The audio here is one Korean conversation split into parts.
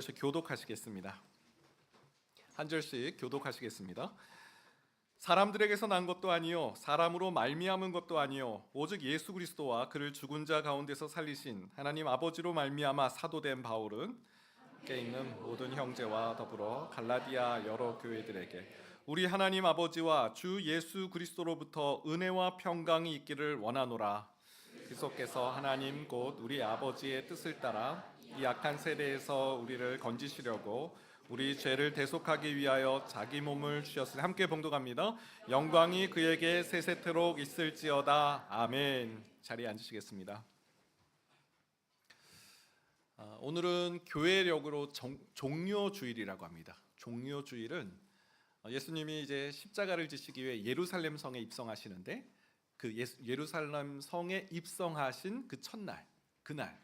교독하시겠습니다. 한 절씩 교독하시겠습니다. 사람들에게서 난 것도 아니요 사람으로 말미암은 것도 아니요 오직 예수 그리스도와 그를 죽은 자 가운데서 살리신 하나님 아버지로 말미암아 사도된 바울은 함께 있는 모든 형제와 더불어 갈라디아 여러 교회들에게 우리 하나님 아버지와 주 예수 그리스도로부터 은혜와 평강이 있기를 원하노라. 그리스도께서 하나님 곧 우리 아버지의 뜻을 따라 이 악한 세대에서 우리를 건지시려고 우리 죄를 대속하기 위하여 자기 몸을 주셨으니 함께 봉독합니다. 영광이 그에게 세세토록 있을지어다. 아멘. 자리에 앉으시겠습니다. 오늘은 교회력으로 종료주일이라고 합니다. 종료주일은 예수님이 이제 십자가를 지시기 위해 예루살렘 성에 입성하시는데 그 예루살렘 성에 입성하신 그 첫날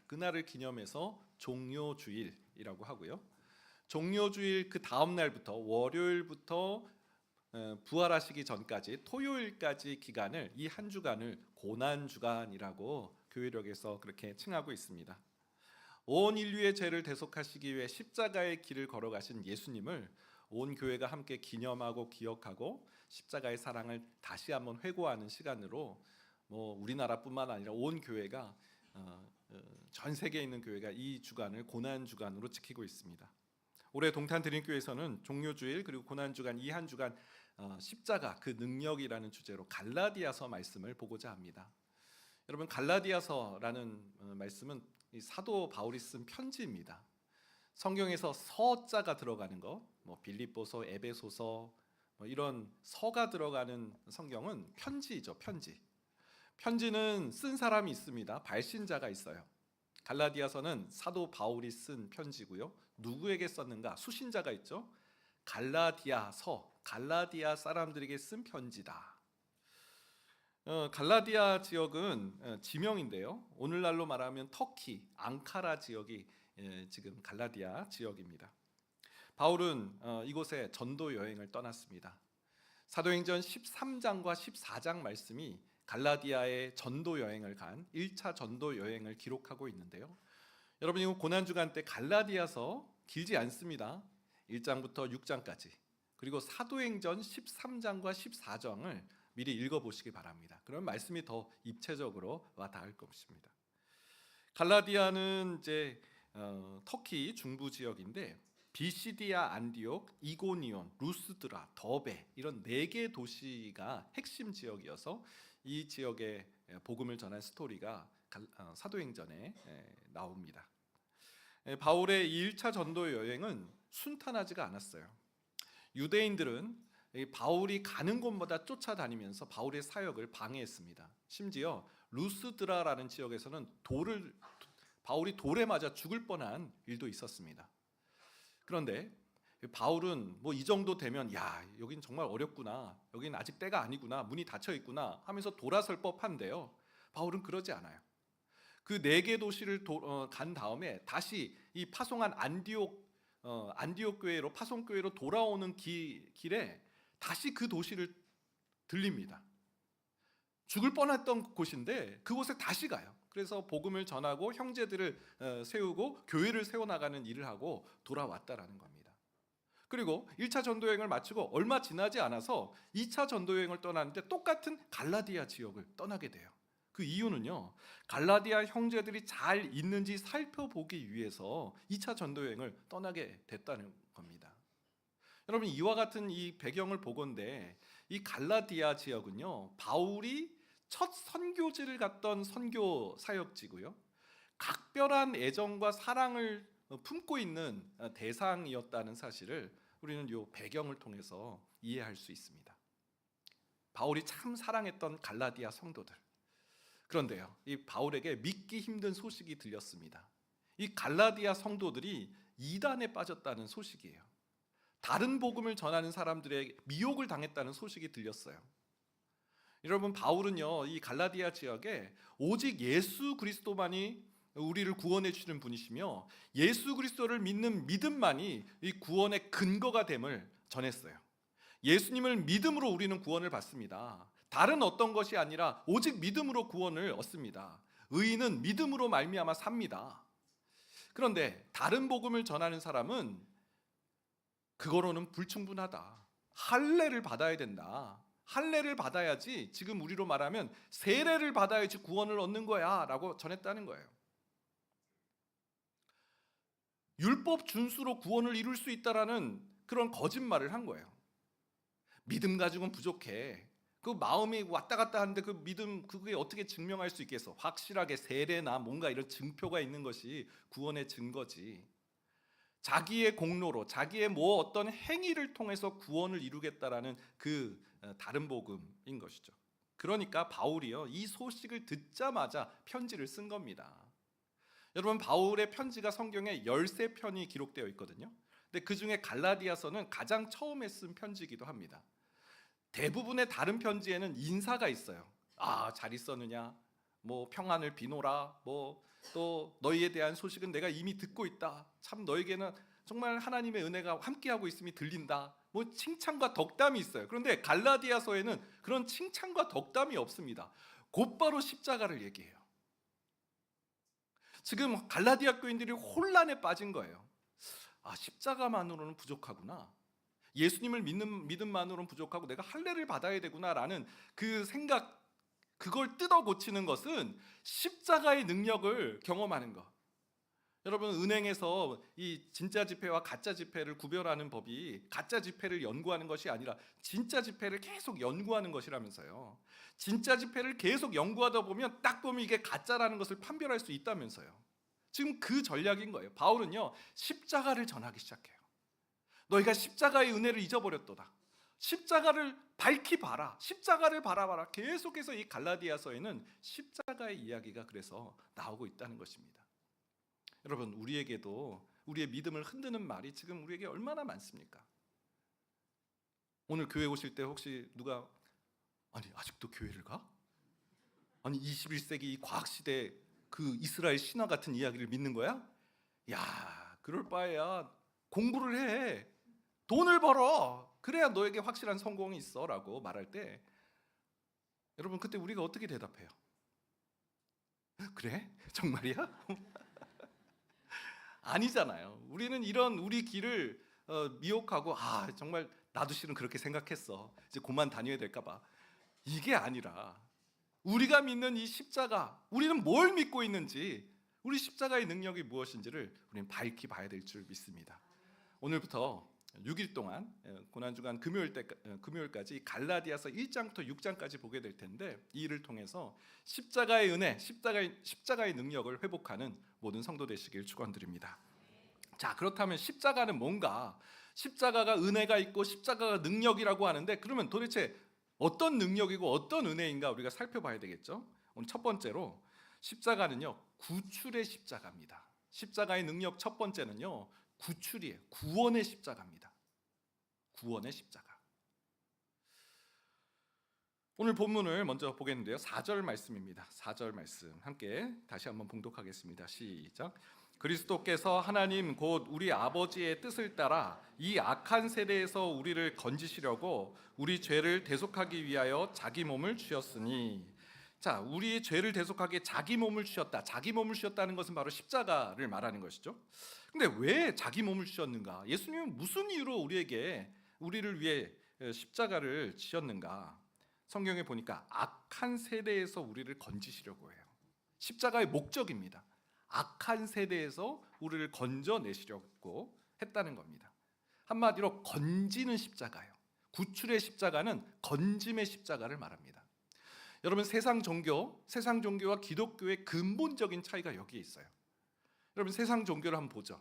그날을 기념해서 종료주일이라고 하고요. 종료주일 그 다음 날부터 월요일부터 부활하시기 전까지 토요일까지 기간을 이 한 주간을 고난주간이라고 교회력에서 그렇게 칭하고 있습니다. 온 인류의 죄를 대속하시기 위해 십자가의 길을 걸어가신 예수님을 온 교회가 함께 기념하고 기억하고 십자가의 사랑을 다시 한번 회고하는 시간으로 우리나라뿐만 아니라 온 교회가 전 세계에 있는 교회가 이 주간을 고난주간으로 지키고 있습니다. 올해 동탄드림교회에서는 종료주일 그리고 고난주간 이 한 주간 십자가 그 능력이라는 주제로 갈라디아서 말씀을 보고자 합니다. 여러분, 갈라디아서라는 말씀은 이 사도 바울이 쓴 편지입니다. 성경에서 서자가 들어가는 것, 빌립보서, 에베소서 이런 서가 들어가는 성경은 편지이죠. 편지는 쓴 사람이 있습니다. 발신자가 있어요. 갈라디아서는 사도 바울이 쓴 편지고요. 누구에게 썼는가? 수신자가 있죠. 갈라디아서, 갈라디아 사람들에게 쓴 편지다. 갈라디아 지역은 지명인데요. 오늘날로 말하면 터키, 앙카라 지역이 지금 갈라디아 지역입니다. 바울은 이곳에 전도 여행을 떠났습니다. 사도행전 13장과 14장 말씀이 갈라디아의 전도 여행을 간 1차 전도 여행을 기록하고 있는데요. 여러분, 이거 고난주간 때 갈라디아서 길지 않습니다. 1장부터 6장까지 그리고 사도행전 13장과 14장을 미리 읽어보시기 바랍니다. 그럼 말씀이 더 입체적으로 와 닿을 것입니다. 갈라디아는 이제 터키 중부 지역인데 비시디아, 안디옥, 이고니온, 루스드라, 더베 이런 4개 도시가 핵심 지역이어서 이 지역에 복음을 전한 스토리가 사도행전에 나옵니다. 바울의 이 1차 전도 여행은 순탄하지가 않았어요. 유대인들은 바울이 가는 곳마다 쫓아다니면서 바울의 사역을 방해했습니다. 심지어 루스드라라는 지역에서는 바울이 돌에 맞아 죽을 뻔한 일도 있었습니다. 그런데 바울은 이 정도 되면 여긴 정말 어렵구나, 여긴 아직 때가 아니구나, 문이 닫혀 있구나 하면서 돌아설 법한데요. 바울은 그러지 않아요. 그 4개 도시를 간 다음에 다시 이 파송한 안디옥 교회로, 파송 교회로 돌아오는 길에 다시 그 도시를 들립니다. 죽을 뻔했던 곳인데 그곳에 다시 가요. 그래서 복음을 전하고 형제들을 세우고 교회를 세워나가는 일을 하고 돌아왔다라는 겁니다. 그리고 1차 전도여행을 마치고 얼마 지나지 않아서 2차 전도여행을 떠나는데 똑같은 갈라디아 지역을 떠나게 돼요. 그 이유는요, 갈라디아 형제들이 잘 있는지 살펴보기 위해서 2차 전도여행을 떠나게 됐다는 겁니다. 여러분, 이와 같은 이 배경을 보건대 이 갈라디아 지역은요, 바울이 첫 선교지를 갔던 선교 사역지고요, 각별한 애정과 사랑을 품고 있는 대상이었다는 사실을 우리는 이 배경을 통해서 이해할 수 있습니다. 바울이 참 사랑했던 갈라디아 성도들. 그런데요, 이 바울에게 믿기 힘든 소식이 들렸습니다. 이 갈라디아 성도들이 이단에 빠졌다는 소식이에요. 다른 복음을 전하는 사람들의 미혹을 당했다는 소식이 들렸어요. 여러분, 바울은요, 이 갈라디아 지역에 오직 예수 그리스도만이 우리를 구원해 주시는 분이시며 예수 그리스도를 믿는 믿음만이 이 구원의 근거가 됨을 전했어요. 예수님을 믿음으로 우리는 구원을 받습니다. 다른 어떤 것이 아니라 오직 믿음으로 구원을 얻습니다. 의인은 믿음으로 말미암아 삽니다. 그런데 다른 복음을 전하는 사람은 그거로는 불충분하다. 할례를 받아야 된다. 할례를 받아야지, 지금 우리로 말하면 세례를 받아야지 구원을 얻는 거야 라고 전했다는 거예요. 율법 준수로 구원을 이룰 수 있다라는 그런 거짓말을 한 거예요. 믿음 가지고는 부족해. 그 마음이 왔다 갔다 하는데 그 믿음, 그게 어떻게 증명할 수 있겠어? 확실하게 세례나 뭔가 이런 증표가 있는 것이 구원의 증거지. 자기의 공로로, 자기의 뭐 어떤 행위를 통해서 구원을 이루겠다라는 그 다른 복음인 것이죠. 그러니까 바울이요, 이 소식을 듣자마자 편지를 쓴 겁니다. 여러분, 바울의 편지가 성경에 13편이 기록되어 있거든요. 근데 그 중에 갈라디아서는 가장 처음에 쓴 편지이기도 합니다. 대부분의 다른 편지에는 인사가 있어요. 잘 있었느냐, 뭐 평안을 비노라, 뭐 또 너희에 대한 소식은 내가 이미 듣고 있다. 참 너에게는 정말 하나님의 은혜가 함께하고 있음이 들린다. 뭐 칭찬과 덕담이 있어요. 그런데 갈라디아서에는 그런 칭찬과 덕담이 없습니다. 곧바로 십자가를 얘기해요. 지금 갈라디아 교인들이 혼란에 빠진 거예요. 십자가만으로는 부족하구나. 예수님을 믿는 믿음만으로는 부족하고 내가 할례를 받아야 되구나라는 그 생각, 그걸 뜯어 고치는 것은 십자가의 능력을 경험하는 것. 여러분, 은행에서 이 진짜 지폐와 가짜 지폐를 구별하는 법이 가짜 지폐를 연구하는 것이 아니라 진짜 지폐를 계속 연구하는 것이라면서요. 진짜 지폐를 계속 연구하다 보면 딱 보면 이게 가짜라는 것을 판별할 수 있다면서요. 지금 그 전략인 거예요. 바울은요, 십자가를 전하기 시작해요. 너희가 십자가의 은혜를 잊어버렸도다. 십자가를 밝히 봐라. 십자가를 바라봐라. 계속해서 이 갈라디아서에는 십자가의 이야기가 그래서 나오고 있다는 것입니다. 여러분, 우리에게도 우리의 믿음을 흔드는 말이 지금 우리에게 얼마나 많습니까? 오늘 교회 오실 때 혹시 누가 아직도 교회를 가? 21세기 이 과학시대 그 이스라엘 신화 같은 이야기를 믿는 거야? 야, 그럴 바에야 공부를 해. 돈을 벌어. 그래야 너에게 확실한 성공이 있어 라고 말할 때, 여러분, 그때 우리가 어떻게 대답해요? 그래? 정말이야? 아니잖아요. 우리는 이런 우리 길을 미혹하고 정말 나도 실은 그렇게 생각했어. 이제 그만 다녀야 될까 봐. 이게 아니라 우리가 믿는 이 십자가, 우리는 뭘 믿고 있는지, 우리 십자가의 능력이 무엇인지를 우리는 밝히 봐야 될 줄 믿습니다. 오늘부터 6일 동안 고난주간 금요일까지 갈라디아서 1장부터 6장까지 보게 될 텐데, 이 일을 통해서 십자가의 은혜, 십자가의 능력을 회복하는 모든 성도 되시길 축원드립니다. 자, 그렇다면 십자가는 뭔가? 십자가가 은혜가 있고 십자가가 능력이라고 하는데, 그러면 도대체 어떤 능력이고 어떤 은혜인가 우리가 살펴봐야 되겠죠. 오늘 첫 번째로 십자가는요, 구출의 십자가입니다. 십자가의 능력 첫 번째는요, 구출이에요. 구원의 십자가입니다. 구원의 십자가. 오늘 본문을 먼저 보겠는데요, 4절 말씀입니다. 4절 말씀 함께 다시 한번 봉독하겠습니다. 시작. 그리스도께서 하나님 곧 우리 아버지의 뜻을 따라 이 악한 세대에서 우리를 건지시려고 우리 죄를 대속하기 위하여 자기 몸을 주셨으니. 자, 우리의 죄를 대속하기에 자기 몸을 주셨다. 자기 몸을 주셨다는 것은 바로 십자가를 말하는 것이죠. 근데 왜 자기 몸을 주셨는가? 예수님은 무슨 이유로 우리를 위해 십자가를 지셨는가? 성경에 보니까 악한 세대에서 우리를 건지시려고 해요. 십자가의 목적입니다. 악한 세대에서 우리를 건져내시려고 했다는 겁니다. 한마디로 건지는 십자가예요. 구출의 십자가는 건짐의 십자가를 말합니다. 여러분, 세상 종교와 기독교의 근본적인 차이가 여기에 있어요. 여러분, 세상 종교를 한번 보죠.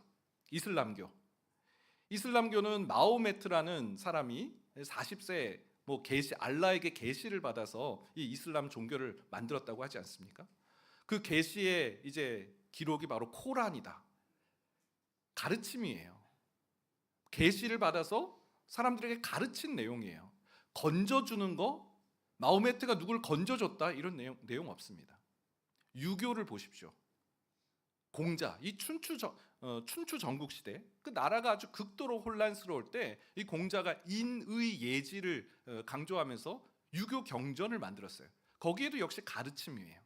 이슬람교는 마호메트라는 사람이 40세 알라에게 계시를 받아서 이 이슬람 종교를 만들었다고 하지 않습니까? 그 계시의 이제 기록이 바로 코란이다. 가르침이에요. 계시를 받아서 사람들에게 가르친 내용이에요. 건져주는 거, 마호메트가 누굴 건져줬다, 이런 내용 없습니다. 유교를 보십시오. 공자, 이 춘추 전국 시대, 그 나라가 아주 극도로 혼란스러울 때 이 공자가 인의 예지를 강조하면서 유교 경전을 만들었어요. 거기에도 역시 가르침이에요.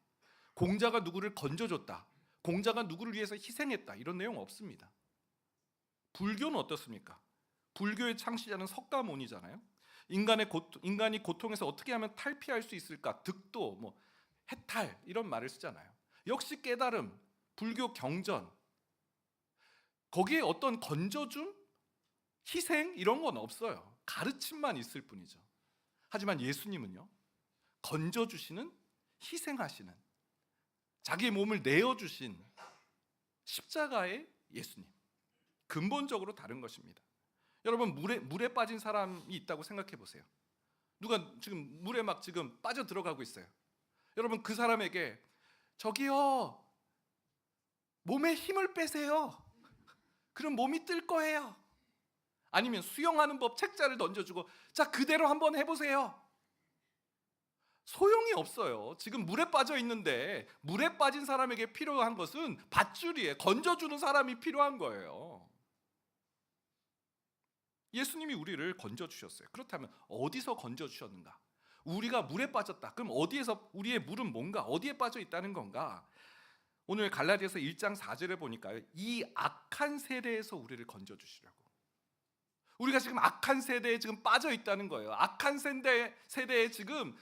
공자가 누구를 건져줬다. 공자가 누구를 위해서 희생했다 이런 내용 없습니다. 불교는 어떻습니까? 불교의 창시자는 석가모니잖아요. 인간이 고통에서 어떻게 하면 탈피할 수 있을까? 득도, 해탈 이런 말을 쓰잖아요. 역시 깨달음, 불교 경전, 거기에 어떤 건져줌, 희생 이런 건 없어요. 가르침만 있을 뿐이죠. 하지만 예수님은요, 건져주시는, 희생하시는, 자기의 몸을 내어주신 십자가의 예수님, 근본적으로 다른 것입니다. 여러분, 물에 빠진 사람이 있다고 생각해 보세요. 누가 지금 물에 막 지금 빠져 들어가고 있어요. 여러분, 그 사람에게 저기요, 몸에 힘을 빼세요. 그럼 몸이 뜰 거예요. 아니면 수영하는 법 책자를 던져주고 자, 그대로 한번 해보세요. 소용이 없어요. 지금 물에 빠져 있는데 물에 빠진 사람에게 필요한 것은 밧줄이에요. 건져주는 사람이 필요한 거예요. 예수님이 우리를 건져주셨어요. 그렇다면 어디서 건져주셨는가? 우리가 물에 빠졌다. 그럼 어디에서, 우리의 물은 뭔가? 어디에 빠져 있다는 건가? 오늘 갈라디아서 1장 4절에 보니까 이 악한 세대에서 우리를 건져주시려고. 우리가 지금 악한 세대에 지금 빠져 있다는 거예요. 악한 세대에 지금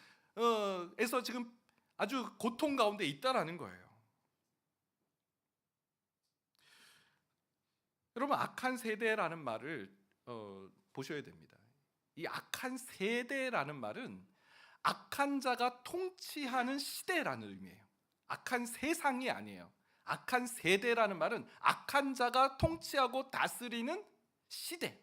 에서 지금 아주 고통 가운데 있다라는 거예요. 여러분, 악한 세대라는 말을 보셔야 됩니다. 이 악한 세대라는 말은 악한 자가 통치하는 시대라는 의미예요. 악한 세상이 아니에요. 악한 세대라는 말은 악한 자가 통치하고 다스리는 시대,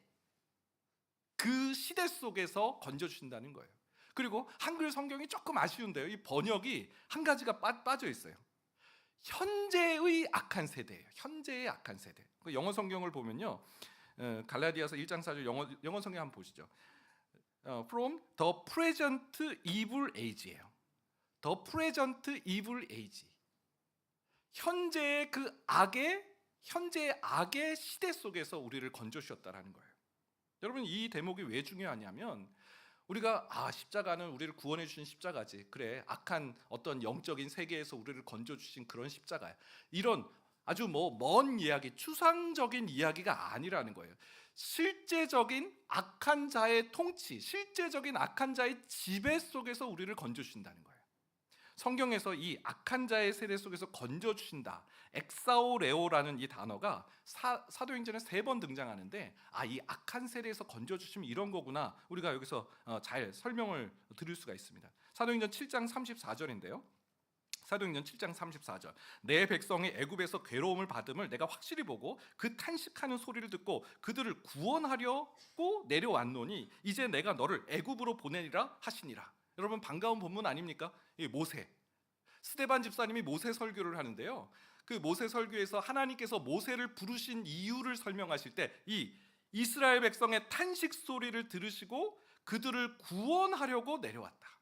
그 시대 속에서 건져주신다는 거예요. 그리고 한글 성경이 조금 아쉬운데요, 이 번역이 한 가지가 빠져 있어요. 현재의 악한 세대예요. 현재의 악한 세대. 영어 성경을 보면요, 갈라디아서 1장 4절 영어 성경 한번 보시죠. From the present evil age예요. The present evil age. 현재의 악의 시대 속에서 우리를 건져주셨다라는 거예요. 여러분, 이 대목이 왜 중요하냐면, 우리가 십자가는 우리를 구원해 주신 십자가지. 그래, 악한 어떤 영적인 세계에서 우리를 건져 주신 그런 십자가야. 이런 아주 먼 이야기, 추상적인 이야기가 아니라는 거예요. 실제적인 악한 자의 통치, 실제적인 악한 자의 지배 속에서 우리를 건져 주신다는 거예요. 성경에서 이 악한 자의 세대 속에서 건져 주신다, 엑사오레오라는 이 단어가 사도행전에 3번 등장하는데, 이 악한 세대에서 건져 주시면 이런 거구나, 우리가 여기서 잘 설명을 드릴 수가 있습니다. 사도행전 7장 34절인데요. 사도행전 7장 34절. 내 백성이 애굽에서 괴로움을 받음을 내가 확실히 보고 그 탄식하는 소리를 듣고 그들을 구원하려고 내려왔노니 이제 내가 너를 애굽으로 보내리라 하시니라. 여러분, 반가운 본문 아닙니까? 이 모세, 스데반 집사님이 모세 설교를 하는데요, 그 모세 설교에서 하나님께서 모세를 부르신 이유를 설명하실 때 이 이스라엘 백성의 탄식 소리를 들으시고 그들을 구원하려고 내려왔다.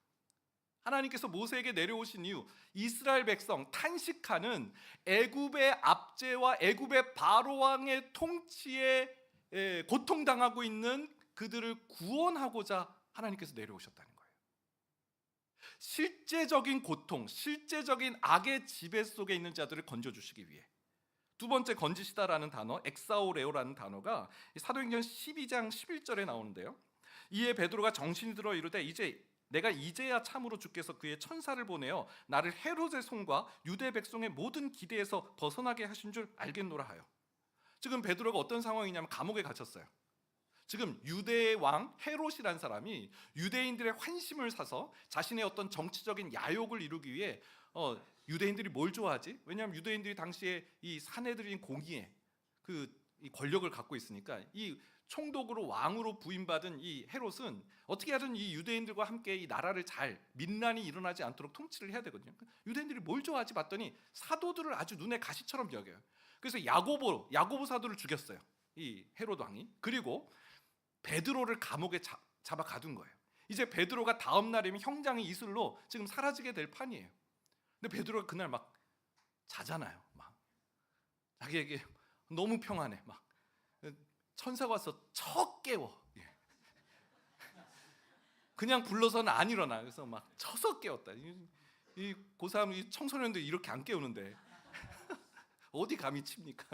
하나님께서 모세에게 내려오신 이유, 이스라엘 백성 탄식하는 애굽의 압제와 애굽의 바로 왕의 통치에 고통당하고 있는 그들을 구원하고자 하나님께서 내려오셨다는 거예요. 실제적인 고통, 실제적인 악의 지배 속에 있는 자들을 건져주시기 위해. 두 번째, 건지시다라는 단어, 엑사오레오라는 단어가 사도행전 12장 11절에 나오는데요, 이에 베드로가 정신이 들어 이르되 내가 이제야 참으로 주께서 그의 천사를 보내어 나를 헤롯의 손과 유대 백성의 모든 기대에서 벗어나게 하신 줄 알겠노라 하여. 지금 베드로가 어떤 상황이냐면 감옥에 갇혔어요. 지금 유대의 왕 헤롯이라는 사람이 유대인들의 환심을 사서 자신의 어떤 정치적인 야욕을 이루기 위해 유대인들이 뭘 좋아하지? 왜냐하면 유대인들이 당시에 이 사내들인 공의의 이 권력을 갖고 있으니까, 이 총독으로 왕으로 부임받은 이 헤롯은 어떻게 하든 이 유대인들과 함께 이 나라를 잘, 민란이 일어나지 않도록 통치를 해야 되거든요. 유대인들이 뭘 좋아하지 봤더니 사도들을 아주 눈에 가시처럼 여겨요. 그래서 야고보 사도를 죽였어요, 이 헤롯 왕이. 그리고 베드로를 감옥에 잡아 가둔 거예요. 이제 베드로가 다음 날이면 형장의 이슬로 지금 사라지게 될 판이에요. 근데 베드로가 그날 막 자잖아요. 막 자기에게 너무 평안해. 막 천사가 와서 척 깨워. 그냥 불러서는 안 일어나. 그래서 막 쳐서 깨웠다. 이 고3 청소년들 이렇게 안 깨우는데 어디 감히 칩니까?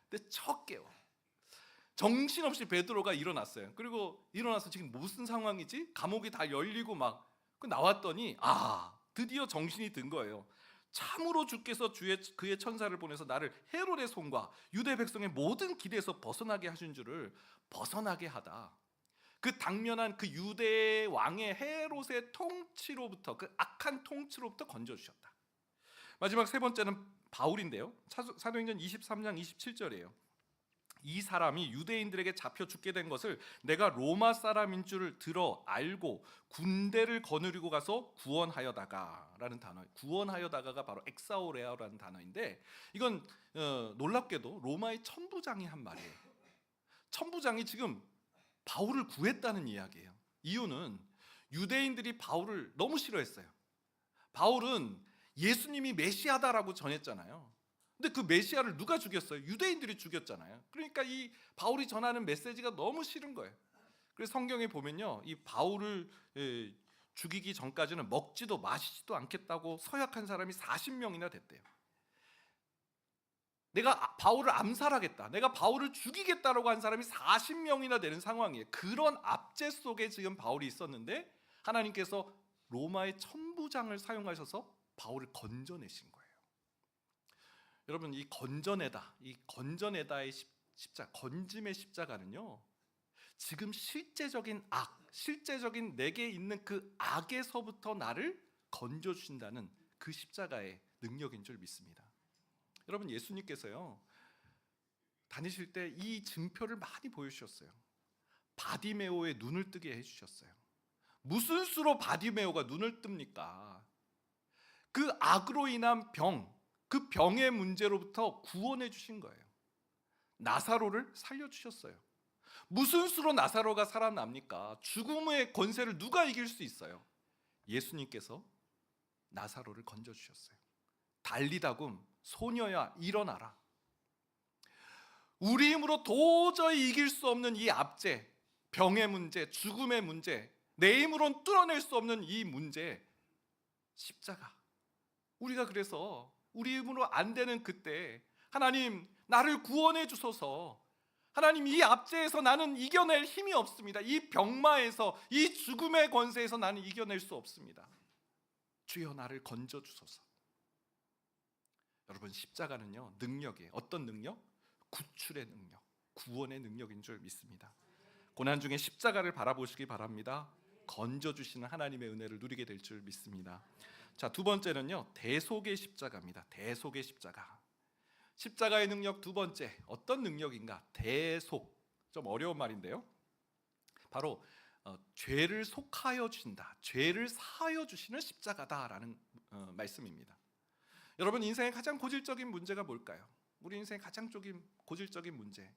근데 척 깨워. 정신없이 베드로가 일어났어요. 그리고 일어나서 지금 무슨 상황이지? 감옥이 다 열리고 막 나왔더니 드디어 정신이 든 거예요. 참으로 주께서 그의 천사를 보내서 나를 헤롯의 손과 유대 백성의 모든 기대에서 벗어나게 하신 줄을 벗어나게 하다. 그 당면한 그 유대 왕의 헤롯의 통치로부터, 그 악한 통치로부터 건져주셨다. 마지막 세 번째는 바울인데요. 사도행전 23장 27절이에요. 이 사람이 유대인들에게 잡혀 죽게 된 것을 내가 로마 사람인 줄 들어 알고 군대를 거느리고 가서 구원하여다가라는 단어, 구원하여다가가 바로 엑사오레아라는 단어인데, 이건 놀랍게도 로마의 천부장이 한 말이에요. 천부장이 지금 바울을 구했다는 이야기예요. 이유는 유대인들이 바울을 너무 싫어했어요. 바울은 예수님이 메시아다라고 전했잖아요. 근데 그 메시아를 누가 죽였어요? 유대인들이 죽였잖아요. 그러니까 이 바울이 전하는 메시지가 너무 싫은 거예요. 그래서 성경에 보면요, 이 바울을 죽이기 전까지는 먹지도 마시지도 않겠다고 서약한 사람이 40명이나 됐대요. 내가 바울을 암살하겠다, 내가 바울을 죽이겠다라고 한 사람이 40명이나 되는 상황이에요. 그런 압제 속에 지금 바울이 있었는데 하나님께서 로마의 천부장을 사용하셔서 바울을 건져내신 거예요. 여러분, 이 건져내다의 십자가, 건짐의 십자가는요, 지금 실제적인 실제적인 내게 있는 그 악에서부터 나를 건져주신다는 그 십자가의 능력인 줄 믿습니다. 여러분, 예수님께서요 다니실 때 이 증표를 많이 보여주셨어요. 바디메오의 눈을 뜨게 해주셨어요. 무슨 수로 바디메오가 눈을 뜹니까? 그 악으로 인한 그 병의 문제로부터 구원해 주신 거예요. 나사로를 살려주셨어요. 무슨 수로 나사로가 살아납니까? 죽음의 권세를 누가 이길 수 있어요? 예수님께서 나사로를 건져주셨어요. 달리다굼 소녀야 일어나라. 우리 힘으로 도저히 이길 수 없는 이 압제, 병의 문제, 죽음의 문제, 내 힘으로는 뚫어낼 수 없는 이 문제, 십자가. 우리가 그래서 우리 힘으로 안 되는 그때 하나님 나를 구원해 주소서. 하나님, 이 압제에서 나는 이겨낼 힘이 없습니다. 이 병마에서, 이 죽음의 권세에서 나는 이겨낼 수 없습니다. 주여 나를 건져 주소서. 여러분, 십자가는요 능력이에요. 어떤 능력? 구출의 능력, 구원의 능력인 줄 믿습니다. 고난 중에 십자가를 바라보시기 바랍니다. 건져주시는 하나님의 은혜를 누리게 될 줄 믿습니다. 자, 두 번째는요 대속의 십자가입니다. 대속의 십자가. 십자가의 능력 두 번째, 어떤 능력인가? 대속. 좀 어려운 말인데요, 바로 죄를 속하여 주신다, 죄를 사하여 주시는 십자가다라는 말씀입니다. 여러분, 인생의 가장 고질적인 문제가 뭘까요? 우리 인생의 가장 고질적인 문제,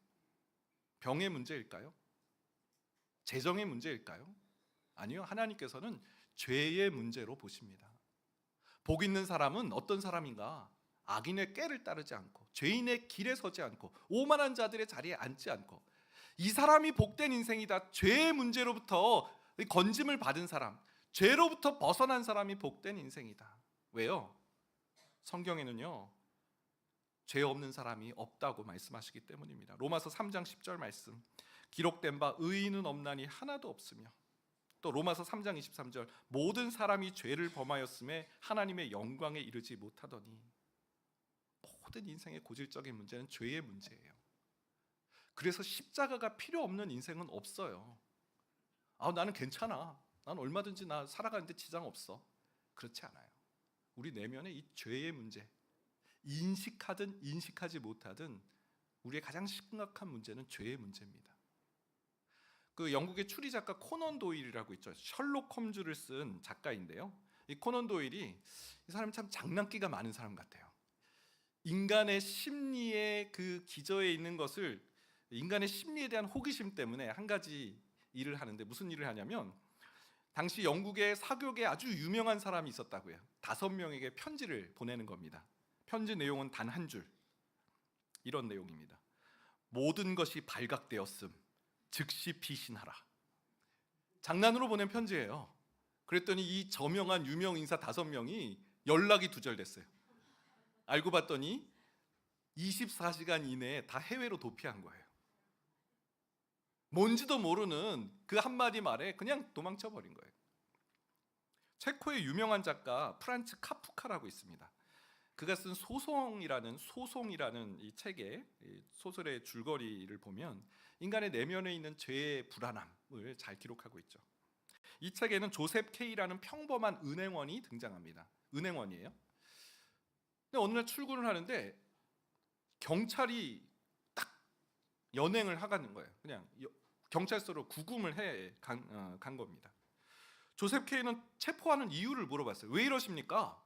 병의 문제일까요? 재정의 문제일까요? 아니요, 하나님께서는 죄의 문제로 보십니다. 복 있는 사람은 어떤 사람인가? 악인의 꾀를 따르지 않고, 죄인의 길에 서지 않고, 오만한 자들의 자리에 앉지 않고, 이 사람이 복된 인생이다. 죄의 문제로부터 건짐을 받은 사람, 죄로부터 벗어난 사람이 복된 인생이다. 왜요? 성경에는요 죄 없는 사람이 없다고 말씀하시기 때문입니다. 로마서 3장 10절 말씀, 기록된 바 의인은 없나니 하나도 없으며, 또 로마서 3장 23절, 모든 사람이 죄를 범하였음에 하나님의 영광에 이르지 못하더니. 모든 인생의 고질적인 문제는 죄의 문제예요. 그래서 십자가가 필요 없는 인생은 없어요. 나는 괜찮아, 난 얼마든지 나 살아가는데 지장 없어. 그렇지 않아요. 우리 내면에 이 죄의 문제, 인식하든 인식하지 못하든 우리의 가장 심각한 문제는 죄의 문제입니다. 그 영국의 추리 작가 코넌 도일이라고 있죠. 셜록 홈즈를 쓴 작가인데요, 이 코넌 도일이, 이 사람이 참 장난기가 많은 사람 같아요. 인간의 심리의 그 기저에 있는 것을, 인간의 심리에 대한 호기심 때문에 한 가지 일을 하는데, 무슨 일을 하냐면, 당시 영국의 사교계 아주 유명한 사람이 있었다고요. 5명에게 편지를 보내는 겁니다. 편지 내용은 단 한 줄, 이런 내용입니다. 모든 것이 발각되었음, 즉시 피신하라. 장난으로 보낸 편지예요. 그랬더니 이 저명한 유명 인사 5명이 연락이 두절됐어요. 알고 봤더니 24시간 이내에 다 해외로 도피한 거예요. 뭔지도 모르는 그 한마디 말에 그냥 도망쳐 버린 거예요. 체코의 유명한 작가 프란츠 카프카라고 있습니다. 그가 쓴 소송이라는 이 책의 소설의 줄거리를 보면 인간의 내면에 있는 죄의 불안함을 잘 기록하고 있죠. 이 책에는 조셉 K라는 평범한 은행원이 등장합니다. 은행원이에요. 근데 어느 날 출근을 하는데 경찰이 딱 연행을 하가는 거예요. 그냥 경찰서로 구금을 간 겁니다. 조셉 K는 체포하는 이유를 물어봤어요. 왜 이러십니까?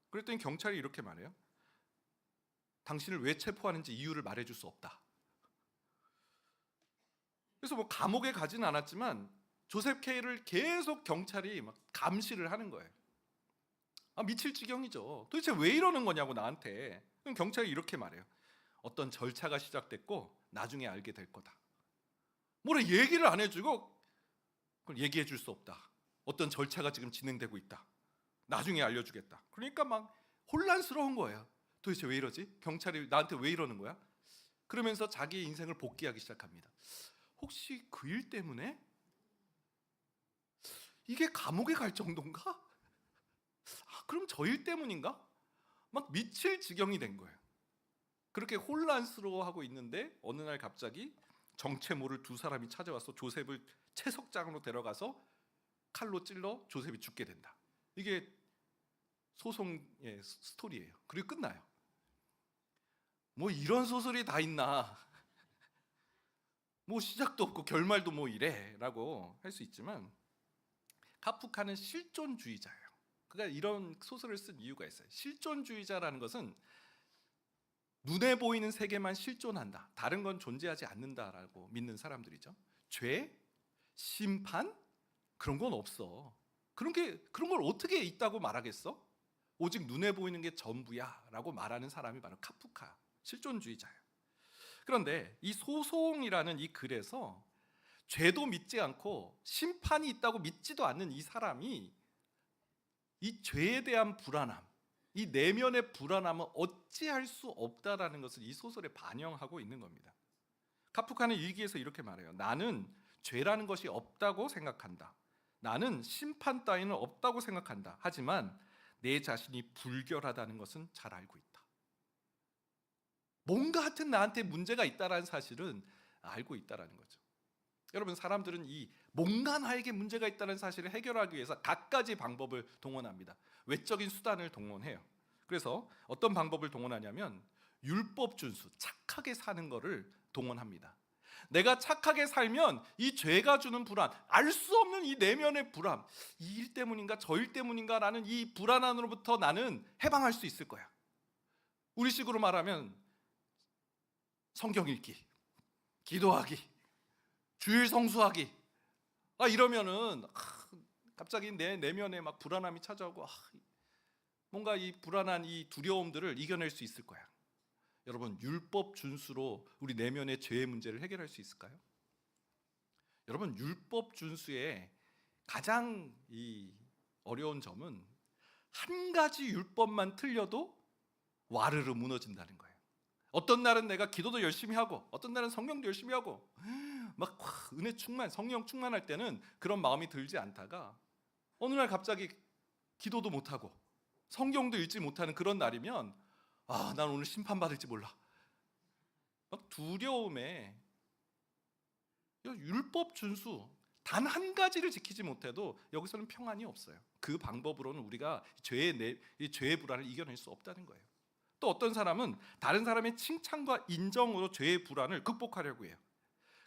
그랬더니 경찰이 이렇게 말해요. 당신을 왜 체포하는지 이유를 말해줄 수 없다. 그래서 뭐 감옥에 가지는 않았지만 조셉 K를 계속 경찰이 막 감시를 하는 거예요. 미칠 지경이죠. 도대체 왜 이러는 거냐고 나한테. 그럼 경찰이 이렇게 말해요. 어떤 절차가 시작됐고 나중에 알게 될 거다. 뭐래 얘기를 안 해주고 그걸 얘기해 줄 수 없다. 어떤 절차가 지금 진행되고 있다. 나중에 알려주겠다. 그러니까 막 혼란스러운 거예요. 도대체 왜 이러지? 경찰이 나한테 왜 이러는 거야? 그러면서 자기의 인생을 복귀하기 시작합니다. 혹시 그 일 때문에? 이게 감옥에 갈 정도인가? 그럼 저 일 때문인가? 막 미칠 지경이 된 거예요. 그렇게 혼란스러워하고 있는데 어느 날 갑자기 정체 모를 두 사람이 찾아와서 조셉을 채석장으로 데려가서 칼로 찔러 조셉이 죽게 된다. 이게 소송의 스토리예요. 그리고 끝나요. 뭐 이런 소설이 다 있나? 뭐 시작도 없고 결말도 뭐 이래라고 할 수 있지만 카프카는 실존주의자예요. 그러니까 이런 소설을 쓴 이유가 있어요. 실존주의자라는 것은 눈에 보이는 세계만 실존한다. 다른 건 존재하지 않는다라고 믿는 사람들이죠. 죄, 심판 그런 건 없어. 그런 걸 어떻게 있다고 말하겠어? 오직 눈에 보이는 게 전부야라고 말하는 사람이 바로 카프카, 실존주의자예요. 그런데 이 소송이라는 이 글에서 죄도 믿지 않고 심판이 있다고 믿지도 않는 이 사람이 이 죄에 대한 불안함, 이 내면의 불안함은 어찌할 수 없다라는 것을 이 소설에 반영하고 있는 겁니다. 카프카는 일기에서 이렇게 말해요. 나는 죄라는 것이 없다고 생각한다. 나는 심판 따위는 없다고 생각한다. 하지만 내 자신이 불결하다는 것은 잘 알고 있다. 뭔가 하여튼 나한테 문제가 있다라는 사실은 알고 있다라는 거죠. 여러분, 사람들은 이 뭔가 나에게 문제가 있다는 사실을 해결하기 위해서 갖가지 방법을 동원합니다. 외적인 수단을 동원해요. 그래서 어떤 방법을 동원하냐면 율법 준수, 착하게 사는 것을 동원합니다. 내가 착하게 살면 이 죄가 주는 불안, 알 수 없는 이 내면의 불안, 이 일 때문인가 저 일 때문인가라는 이 불안함으로부터 나는 해방할 수 있을 거야. 우리식으로 말하면 성경 읽기, 기도하기, 주일 성수하기. 이러면은 갑자기 내 내면에 막 불안함이 찾아오고 뭔가 이 불안한 이 두려움들을 이겨낼 수 있을 거야. 여러분, 율법 준수로 우리 내면의 죄의 문제를 해결할 수 있을까요? 여러분, 율법 준수의 가장 이 어려운 점은 한 가지 율법만 틀려도 와르르 무너진다는 거예요. 어떤 날은 내가 기도도 열심히 하고 어떤 날은 성경도 열심히 하고 막 은혜 충만, 성령 충만할 때는 그런 마음이 들지 않다가 어느 날 갑자기 기도도 못하고 성경도 읽지 못하는 그런 날이면 난 오늘 심판받을지 몰라. 막 두려움에 율법 준수 단 한 가지를 지키지 못해도 여기서는 평안이 없어요. 그 방법으로는 우리가 죄의 불안을 이겨낼 수 없다는 거예요. 또 어떤 사람은 다른 사람의 칭찬과 인정으로 죄의 불안을 극복하려고 해요.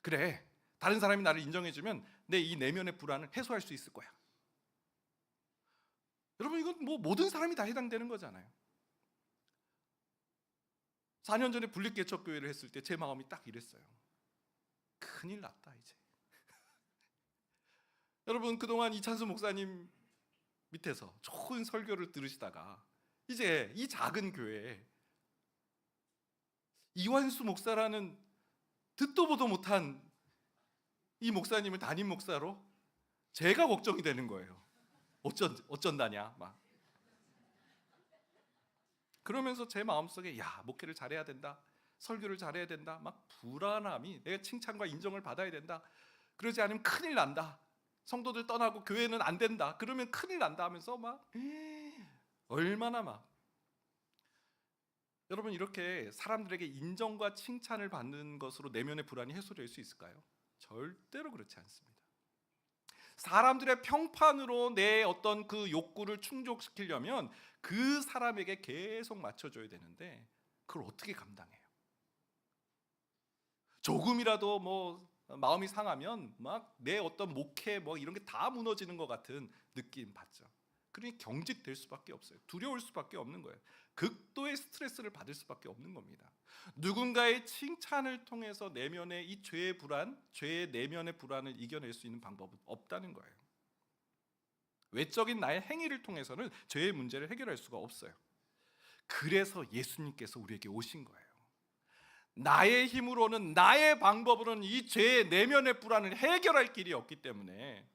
그래, 다른 사람이 나를 인정해주면 내 이 내면의 불안을 해소할 수 있을 거야. 여러분, 이건 뭐 모든 사람이 다 해당되는 거잖아요. 4년 전에 분립개척교회를 했을 때 제 마음이 딱 이랬어요. 큰일 났다 이제. 여러분, 그동안 이찬수 목사님 밑에서 좋은 설교를 들으시다가 이제 이 작은 교회에 이완수 목사라는 듣도 보도 못한 이 목사님을 담임 목사로 제가 걱정이 되는 거예요. 어쩐다냐 막. 그러면서 제 마음속에 목회를 잘해야 된다. 설교를 잘해야 된다. 막 불안함이, 내가 칭찬과 인정을 받아야 된다. 그러지 않으면 큰일 난다. 성도들 떠나고 교회는 안 된다. 그러면 큰일 난다 하면서 막 얼마나 막 여러분 이렇게 사람들에게 인정과 칭찬을 받는 것으로 내면의 불안이 해소될 수 있을까요? 절대로 그렇지 않습니다. 사람들의 평판으로 내 어떤 그 욕구를 충족시키려면 그 사람에게 계속 맞춰줘야 되는데 그걸 어떻게 감당해요? 조금이라도 뭐 마음이 상하면 막 내 어떤 목회 뭐 이런 게 다 무너지는 것 같은 느낌 받죠. 그러니 경직될 수밖에 없어요. 두려울 수밖에 없는 거예요. 극도의 스트레스를 받을 수밖에 없는 겁니다. 누군가의 칭찬을 통해서 내면의 이 죄의 불안, 죄의 내면의 불안을 이겨낼 수 있는 방법은 없다는 거예요. 외적인 나의 행위를 통해서는 죄의 문제를 해결할 수가 없어요. 그래서 예수님께서 우리에게 오신 거예요. 나의 힘으로는, 나의 방법으로는 이 죄의 내면의 불안을 해결할 길이 없기 때문에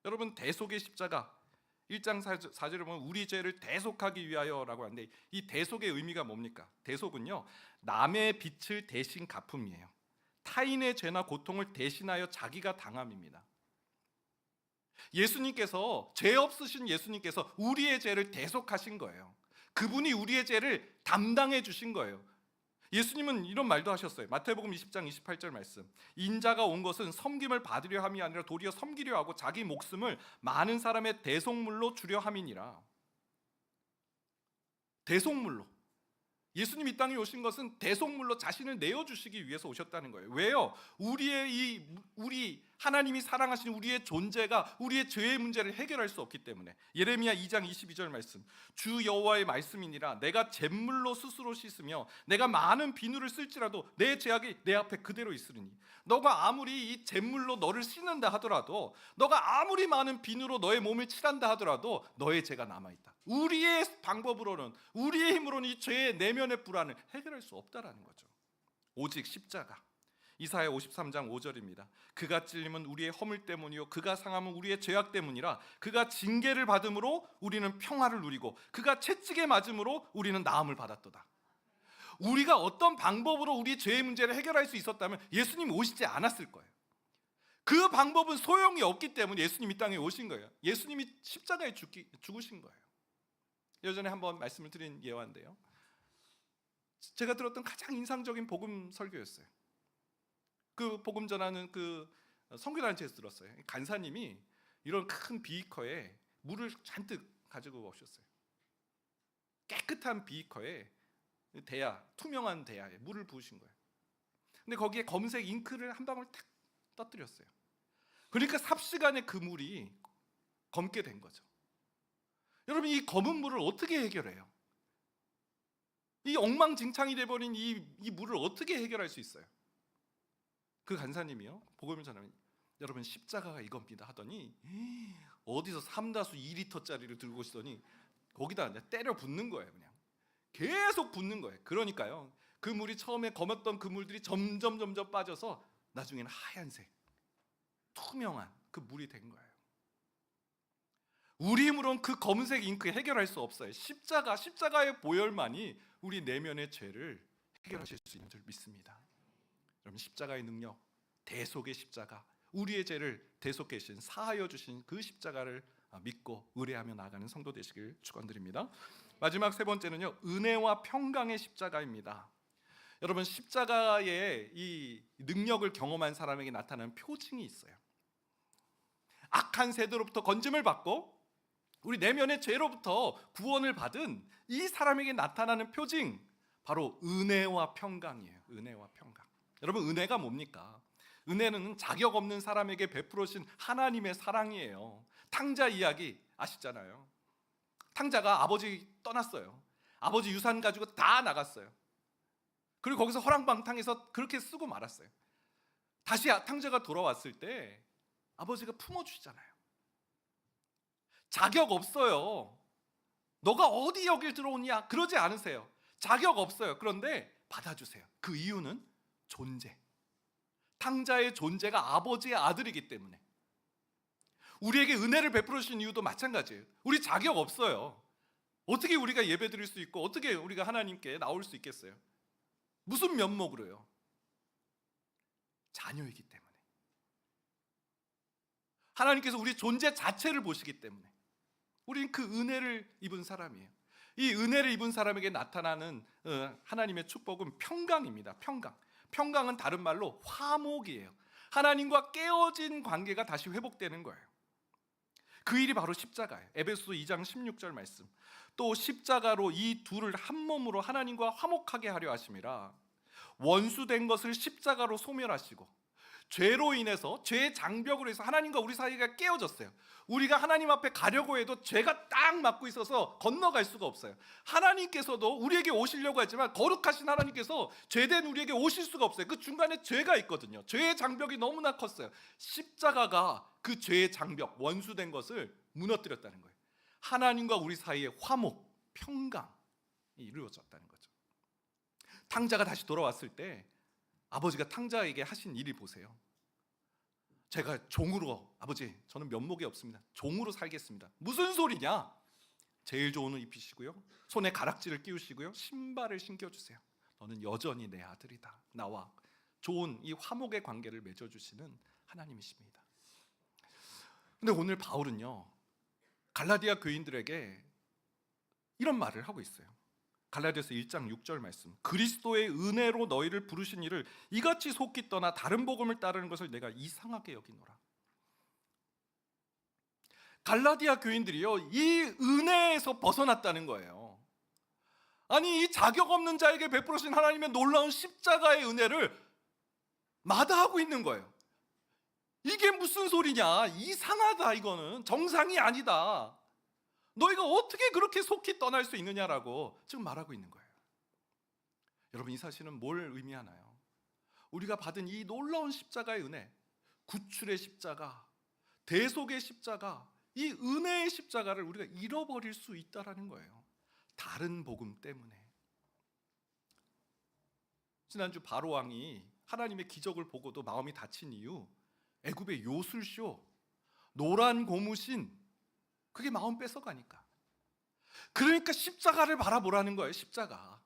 여러분, 대속의 십자가 1장 4절에 보면 우리 죄를 대속하기 위하여라고 하는데, 이 대속의 의미가 뭡니까? 대속은요, 남의 빚을 대신 갚음이에요. 타인의 죄나 고통을 대신하여 자기가 당함입니다. 예수님께서, 죄 없으신 예수님께서 우리의 죄를 대속하신 거예요. 그분이 우리의 죄를 담당해 주신 거예요. 예수님은 이런 말도 하셨어요. 마태복음 20장 28절 말씀. 인자가 온 것은 섬김을 받으려 함이 아니라 도리어 섬기려 하고 자기 목숨을 많은 사람의 대속물로 주려 함이니라. 대속물로. 예수님 이 땅에 오신 것은 대속물로 자신을 내어주시기 위해서 오셨다는 거예요. 왜요? 우리 하나님이 사랑하신 우리의 존재가 우리의 죄의 문제를 해결할 수 없기 때문에. 예레미야 2장 22절 말씀. 주 여호와의 말씀이니라. 내가 잿물로 스스로 씻으며 내가 많은 비누를 쓸지라도 내 죄악이 내 앞에 그대로 있으리니. 너가 아무리 이 잿물로 너를 씻는다 하더라도, 너가 아무리 많은 비누로 너의 몸을 칠한다 하더라도 너의 죄가 남아있다. 우리의 방법으로는, 우리의 힘으로는 이 죄의 내면의 불안을 해결할 수 없다라는 거죠. 오직 십자가. 이사야 53장 5절입니다. 그가 찔림은 우리의 허물 때문이요 그가 상함은 우리의 죄악 때문이라. 그가 징계를 받음으로 우리는 평화를 누리고 그가 채찍에 맞음으로 우리는 나음을 받았도다. 우리가 어떤 방법으로 우리의 죄의 문제를 해결할 수 있었다면 예수님 오시지 않았을 거예요. 그 방법은 소용이 없기 때문에 예수님이 이 땅에 오신 거예요. 예수님이 십자가에 죽으신 거예요. 예전에 한번 말씀을 드린 예화인데요, 제가 들었던 가장 인상적인 복음 설교였어요. 그 복음 전하는 그 선교단체에서 들었어요. 간사님이 이런 큰 비커에 물을 잔뜩 가지고 오셨어요. 깨끗한 비커에 대야, 투명한 대야에 물을 부으신 거예요. 근데 거기에 검은색 잉크를 한 방울 탁 떠뜨렸어요. 그러니까 삽시간에 그 물이 검게 된 거죠. 여러분, 이 검은 물을 어떻게 해결해요? 이 엉망진창이 돼버린 이 물을 어떻게 해결할 수 있어요? 그 간사님이요, 복음을 전하면 여러분 십자가가 이겁니다 하더니 어디서 3다수 2리터짜리를 들고 오시더니 거기다 때려 붓는 거예요. 그냥 계속 붓는 거예요. 그러니까요, 그 물이 처음에 검었던 그 물들이 점점 빠져서 나중에는 하얀색 투명한 그 물이 된 거예요. 우리 힘으로는 그 검은색 잉크 해결할 수 없어요. 십자가의 보혈만이 우리 내면의 죄를 해결하실 수 있는 줄 믿습니다. 여러분, 십자가의 능력, 대속의 십자가, 우리의 죄를 대속해 주신, 사하여 주신 그 십자가를 믿고 의뢰하며 나아가는 성도 되시길 축원드립니다. 마지막 세 번째는요, 은혜와 평강의 십자가입니다. 여러분, 십자가의 이 능력을 경험한 사람에게 나타나는 표징이 있어요. 악한 세대로부터 건짐을 받고 우리 내면의 죄로부터 구원을 받은 이 사람에게 나타나는 표징, 바로 은혜와 평강이에요. 은혜와 평강. 여러분, 은혜가 뭡니까? 은혜는 자격 없는 사람에게 베풀어진 하나님의 사랑이에요. 탕자 이야기 아시잖아요. 탕자가 아버지 떠났어요. 아버지 유산 가지고 다 나갔어요. 그리고 거기서 허랑방탕해서 그렇게 쓰고 말았어요. 다시 탕자가 돌아왔을 때 아버지가 품어주시잖아요. 자격 없어요. 너가 어디 여길 들어오냐? 그러지 않으세요. 자격 없어요. 그런데 받아주세요. 그 이유는 존재. 탕자의 존재가 아버지의 아들이기 때문에. 우리에게 은혜를 베풀어 주신 이유도 마찬가지예요. 우리 자격 없어요. 어떻게 우리가 예배 드릴 수 있고 어떻게 우리가 하나님께 나올 수 있겠어요? 무슨 면목으로요? 자녀이기 때문에. 하나님께서 우리 존재 자체를 보시기 때문에. 우리는 그 은혜를 입은 사람이에요. 이 은혜를 입은 사람에게 나타나는 하나님의 축복은 평강입니다. 평강은 다른 말로 화목이에요. 하나님과 깨어진 관계가 다시 회복되는 거예요. 그 일이 바로 십자가예요. 에베소서 2장 16절 말씀. 또 십자가로 이 둘을 한 몸으로 하나님과 화목하게 하려 하심이라. 원수된 것을 십자가로 소멸하시고, 죄로 인해서, 죄의 장벽으로 해서 하나님과 우리 사이가 깨어졌어요. 우리가 하나님 앞에 가려고 해도 죄가 딱 막고 있어서 건너갈 수가 없어요. 하나님께서도 우리에게 오시려고 하지만 거룩하신 하나님께서 죄된 우리에게 오실 수가 없어요. 그 중간에 죄가 있거든요. 죄의 장벽이 너무나 컸어요. 십자가가 그 죄의 장벽, 원수된 것을 무너뜨렸다는 거예요. 하나님과 우리 사이의 화목, 평강이 이루어졌다는 거죠. 탕자가 다시 돌아왔을 때 아버지가 탕자에게 하신 일을 보세요. 제가 종으로, 아버지 저는 면목이 없습니다. 종으로 살겠습니다. 무슨 소리냐? 제일 좋은 옷 입히시고요, 손에 가락지를 끼우시고요, 신발을 신겨주세요. 너는 여전히 내 아들이다. 나와 좋은 이 화목의 관계를 맺어주시는 하나님이십니다. 근데 오늘 바울은요, 갈라디아 교인들에게 이런 말을 하고 있어요. 갈라디아서 1장 6절 말씀. 그리스도의 은혜로 너희를 부르신 이를 이같이 속기 떠나 다른 복음을 따르는 것을 내가 이상하게 여기노라. 갈라디아 교인들이요, 이 은혜에서 벗어났다는 거예요. 아니, 이 자격 없는 자에게 베풀으신 하나님의 놀라운 십자가의 은혜를 마다하고 있는 거예요. 이게 무슨 소리냐? 이상하다. 이거는 정상이 아니다. 너희가 어떻게 그렇게 속히 떠날 수 있느냐라고 지금 말하고 있는 거예요. 여러분, 이 사실은 뭘 의미하나요? 우리가 받은 이 놀라운 십자가의 은혜, 구출의 십자가, 대속의 십자가, 이 은혜의 십자가를 우리가 잃어버릴 수 있다라는 거예요. 다른 복음 때문에. 지난주 바로 왕이 하나님의 기적을 보고도 마음이 다친 이유, 애굽의 요술쇼, 노란 고무신, 그게 마음 뺏어가니까. 그러니까 십자가를 바라보라는 거예요. 십자가.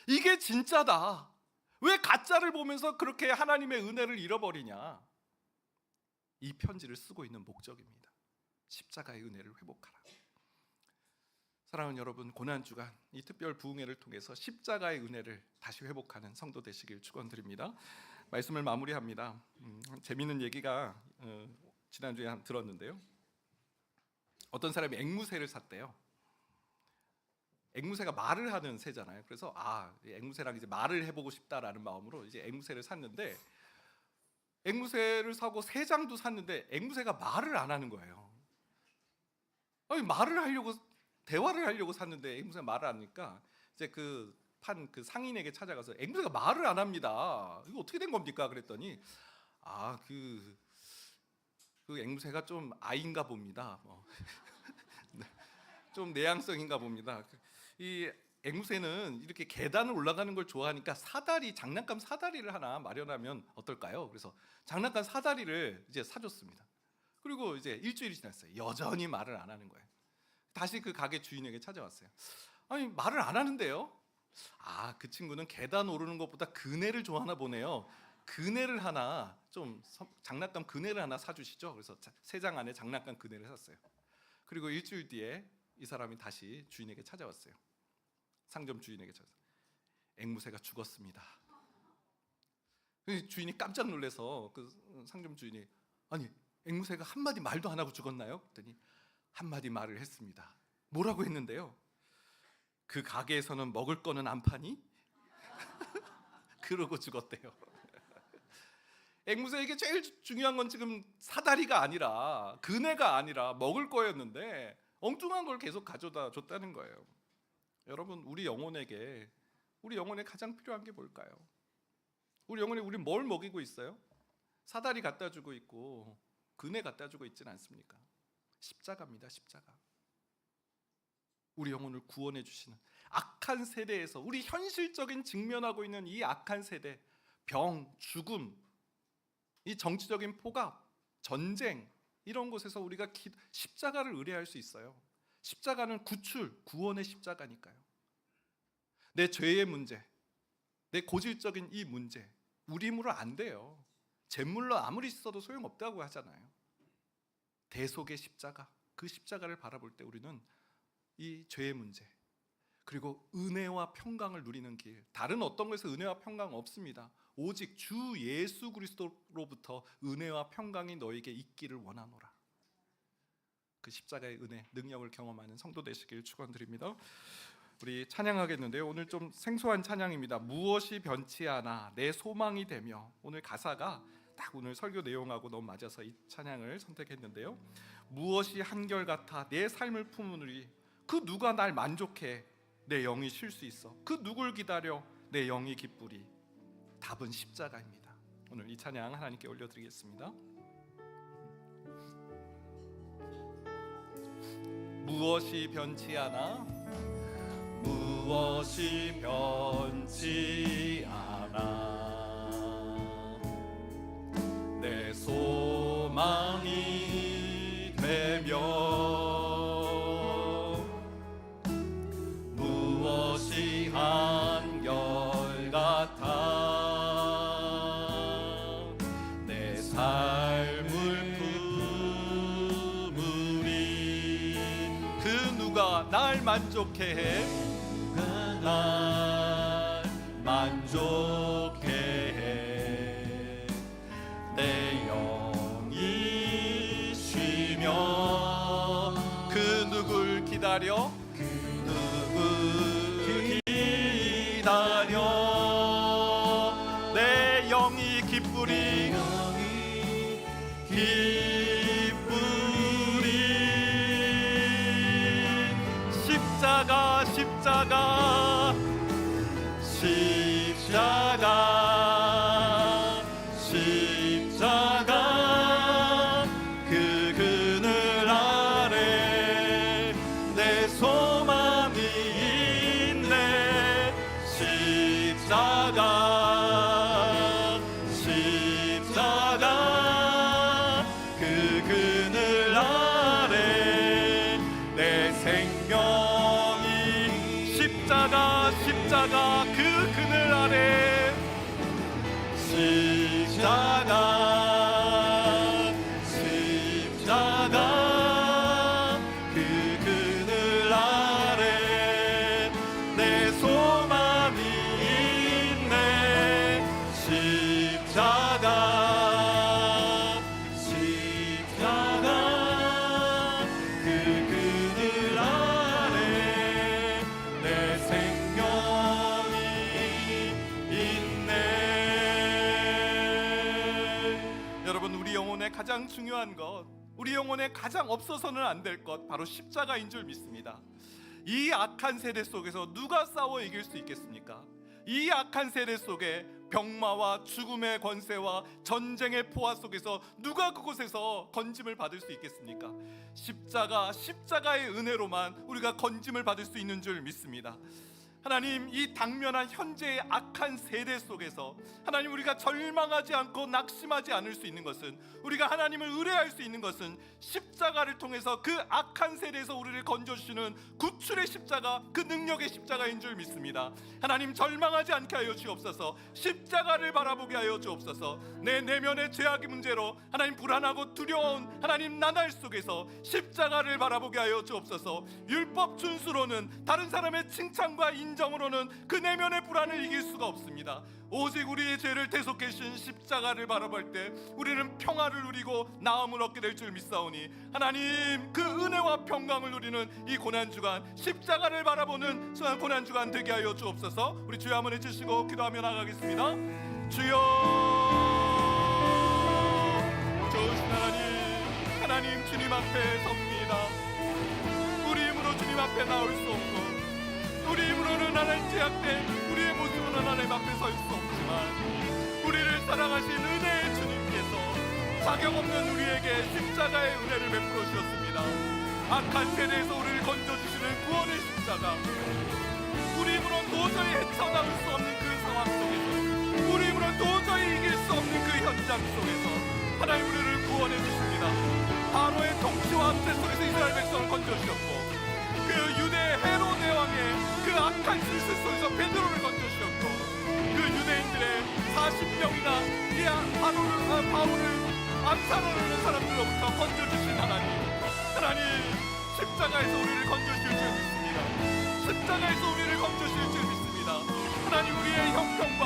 이게 진짜다. 왜 가짜를 보면서 그렇게 하나님의 은혜를 잃어버리냐? 이 편지를 쓰고 있는 목적입니다. 십자가의 은혜를 회복하라. 사랑하는 여러분, 고난주간 이 특별 부흥회를 통해서 십자가의 은혜를 다시 회복하는 성도 되시길 축원드립니다. 말씀을 마무리합니다. 재미있는 얘기가 지난주에 들었는데요. 어떤 사람이 앵무새를 샀대요. 앵무새가 말을 하는 새잖아요. 그래서 앵무새랑 이제 말을 해보고 싶다라는 마음으로 이제 앵무새를 샀는데, 앵무새를 사고 새 장도 샀는데 앵무새가 말을 안 하는 거예요. 아니, 대화를 하려고 샀는데 앵무새가 말을 안 하니까 이제 그 상인에게 찾아가서 앵무새가 말을 안 합니다. 이거 어떻게 된 겁니까? 그랬더니 그 앵무새가 좀 아이인가 봅니다. 좀 내향성인가 봅니다. 이 앵무새는 이렇게 계단을 올라가는 걸 좋아하니까 장난감 사다리를 하나 마련하면 어떨까요? 그래서 장난감 사다리를 이제 사줬습니다. 그리고 이제 일주일이 지났어요. 여전히 말을 안 하는 거예요. 다시 그 가게 주인에게 찾아왔어요. 아니, 말을 안 하는데요? 그 친구는 계단 오르는 것보다 그네를 좋아하나 보네요. 그네를 하나 장난감 그네를 하나 사주시죠. 그래서 세 장 안에 장난감 그네를 샀어요. 그리고 일주일 뒤에 이 사람이 다시 주인에게 찾아왔어요. 상점 주인에게 찾아왔어요. 앵무새가 죽었습니다. 주인이 깜짝 놀라서 그 상점 주인이, 아니, 앵무새가 한마디 말도 안 하고 죽었나요? 그랬더니 한마디 말을 했습니다. 뭐라고 했는데요? 그 가게에서는 먹을 거는 안 파니? 그러고 죽었대요. 앵무새에게 제일 중요한 건 지금 사다리가 아니라, 그네가 아니라 먹을 거였는데 엉뚱한 걸 계속 가져다 줬다는 거예요. 여러분, 우리 영혼에 가장 필요한 게 뭘까요? 우리 영혼에 우리 뭘 먹이고 있어요? 사다리 갖다 주고 있고 그네 갖다 주고 있지는 않습니까? 십자가입니다. 십자가. 우리 영혼을 구원해 주시는 악한 세대에서, 우리 현실적인 직면하고 있는 이 악한 세대, 병, 죽음, 이 정치적인 포갑, 전쟁, 이런 곳에서 우리가 십자가를 의뢰할 수 있어요. 십자가는 구원의 십자가니까요. 내 죄의 문제, 내 고질적인 이 문제, 우리 힘으로 안 돼요. 잿물로 아무리 씻어도 소용없다고 하잖아요. 대속의 십자가, 그 십자가를 바라볼 때 우리는 이 죄의 문제, 그리고 은혜와 평강을 누리는 길, 다른 어떤 것에서 은혜와 평강 없습니다. 오직 주 예수 그리스도로부터 은혜와 평강이 너에게 있기를 원하노라. 그 십자가의 은혜, 능력을 경험하는 성도 되시길 축원드립니다. 우리 찬양하겠는데요, 오늘 좀 생소한 찬양입니다. 무엇이 변치 않아 내 소망이 되며. 오늘 가사가 딱 오늘 설교 내용하고 너무 맞아서 이 찬양을 선택했는데요, 무엇이 한결같아 내 삶을 품으리. 그 누가 날 만족해 내 영이 쉴 수 있어. 그 누굴 기다려 내 영이 기쁘리. 답은 십자가입니다. 오늘 이 찬양 하나님께 올려드리겠습니다. 무엇이 변치 않아, 무엇이 변치 않아 내 소망이 되며, 무엇이 한결같아 내 삶을 품으리. 그 누가 날 만족해 해, 날 만족해 해. 내 영이 쉬며. 그 누굴 기다려, 그 누굴 기다려 내 영이 기쁘리. 기쁘리. 십자가, 십자가, 십자가, 십자가. 그 그늘 아래 내 소망이 있네. 십자가, 십자가. 그 그늘 아래 내 생명이. 십자가, 십자가, 그 그늘 아래. 십자가, 십자가, 그 그늘 아래 내 소망이 있네. 십자가, 십자가, 그 그늘 아래 내 생명이 있네. 여러분, 우리 영혼의 가장 중요한 것, 우리 영혼에 가장 없어서는 안 될 것, 바로 십자가인 줄 믿습니다. 이 악한 세대 속에서 누가 싸워 이길 수 있겠습니까? 이 악한 세대 속에 병마와 죽음의 권세와 전쟁의 포화 속에서 누가 그곳에서 건짐을 받을 수 있겠습니까? 십자가, 십자가의 은혜로만 우리가 건짐을 받을 수 있는 줄 믿습니다. 하나님, 이 당면한 현재의 악한 세대 속에서 하나님, 우리가 절망하지 않고 낙심하지 않을 수 있는 것은, 우리가 하나님을 의뢰할 수 있는 것은 십자가를 통해서 그 악한 세대에서 우리를 건져주시는 구출의 십자가, 그 능력의 십자가인 줄 믿습니다. 하나님, 절망하지 않게 하여 주옵소서. 십자가를 바라보게 하여 주옵소서. 내 내면의 죄악의 문제로 하나님 불안하고 두려운 하나님 나날 속에서 십자가를 바라보게 하여 주옵소서. 율법 준수로는, 다른 사람의 칭찬과 인정으로는 그 내면의 불안을 이길 수가 없습니다. 오직 우리의 죄를 대속해 주신 십자가를 바라볼 때 우리는 평화를 누리고 나음을 얻게 될 줄 믿사오니, 하나님, 그 은혜와 평강을 누리는 이 고난주간, 십자가를 바라보는 고난주간 되게 하여 주옵소서. 우리 주여 한번 해주시고 기도하며 나가겠습니다. 주여, 좋으신 하나님, 하나님 주님 앞에 섭니다. 우리 힘으로 주님 앞에 나올 수 없고, 우리 힘으로는 하나님 제약된 우리의 모습으로는 하나님 앞에 설 수 없지만, 우리를 사랑하신 은혜의 주님께서 자격 없는 우리에게 십자가의 은혜를 베풀어 주셨습니다. 악한 세대에서 우리를 건져주시는 구원의 십자가, 우리 힘으로 도저히 헤쳐나올 수 없는 그 상황 속에서, 우리 힘으로 도저히 이길 수 없는 그 현장 속에서 하나님 우리를 구원해 주십니다. 바로의 통치와 압제 속에서 이스라엘 백성을 건져주셨고, 그 유대 헤로데 왕의 그 악한 실수 속에서 베드로를 건져주셨고, 그 40명이나 바울을 암살하는 사람들로부터 건져주신 하나님, 하나님 십자가에서 우리를 건져주실 줄 믿습니다. 십자가에서 우리를 건져주실 줄 믿습니다. 하나님, 우리의 형편과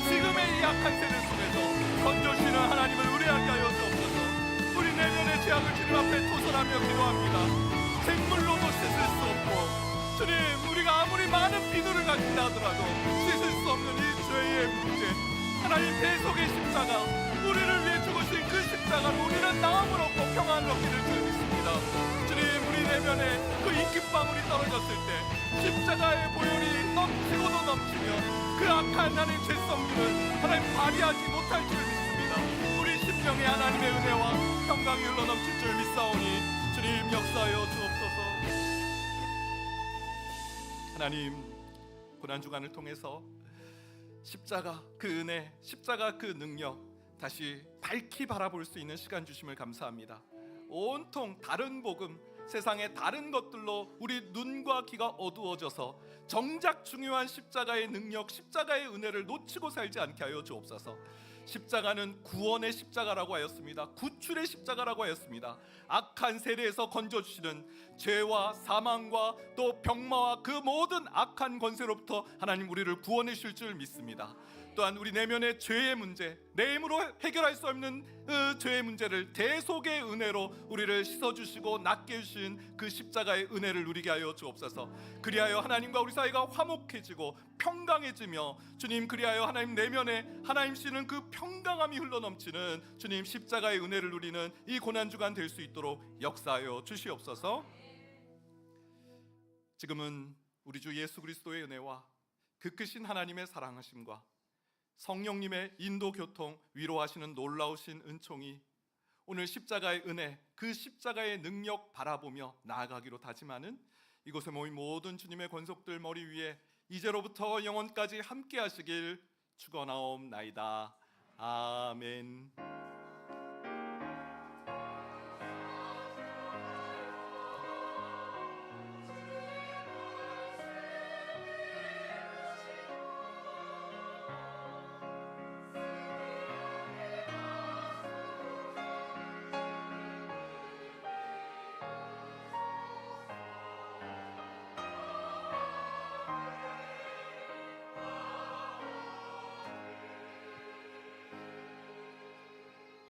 지금의 이 악한 세대 속에서 건져주시는 하나님을 의뢰하게 하여 주옵소서. 우리 내면의 죄악을 주님 앞에 토설하며 기도합니다. 생물로도 씻을 수 없고, 주님, 우리가 아무리 많은 비누를 가진다 하더라도 씻을 수 없는 이 죄의 문제, 하나님 대속의 십자가, 우리를 위해 죽으신 그 십자가로 우리는 나음을 얻고 평안을 얻기를 줄 믿습니다. 주님, 우리 내면에 그 인기방울이 떨어졌을 때 십자가의 보혈이 넘치고도 넘치며 그 악한 나의 죄성들을 하나님 발휘하지 못할 줄 믿습니다. 우리 심령에 하나님의 은혜와 평강이 흘러넘칠 줄 믿사오니 주님 역사하여 주옵소서. 하나님, 고난주간을 통해서 십자가 그 은혜, 십자가 그 능력 다시 밝히 바라볼 수 있는 시간 주심을 감사합니다. 온통 다른 복음, 세상의 다른 것들로 우리 눈과 귀가 어두워져서 정작 중요한 십자가의 능력, 십자가의 은혜를 놓치고 살지 않게 하여 주옵소서. 십자가는 구원의 십자가라고 하였습니다. 구출의 십자가라고 하였습니다. 악한 세대에서 건져주시는 죄와 사망과 또 병마와 그 모든 악한 권세로부터 하나님 우리를 구원해 주실 줄 믿습니다. 또한 우리 내면의 죄의 문제, 내 힘으로 해결할 수 없는 죄의 문제를 대속의 은혜로 우리를 씻어주시고 낫게 해주신 그 십자가의 은혜를 누리게 하여 주옵소서. 그리하여 하나님과 우리 사이가 화목해지고 평강해지며, 주님, 그리하여 하나님 내면에 하나님 씨는 그 평강함이 흘러넘치는 주님 십자가의 은혜를 누리는 이 고난주간 될 수 있도록 역사하여 주시옵소서. 지금은 우리 주 예수 그리스도의 은혜와 그 크신 하나님의 사랑하심과 성령님의 인도 교통, 위로하시는 놀라우신 은총이 오늘 십자가의 은혜, 그 십자가의 능력 바라보며 나아가기로 다짐하는 이곳에 모인 모든 주님의 권속들 머리 위에 이제로부터 영원까지 함께 하시길 축원하옵나이다. 아멘.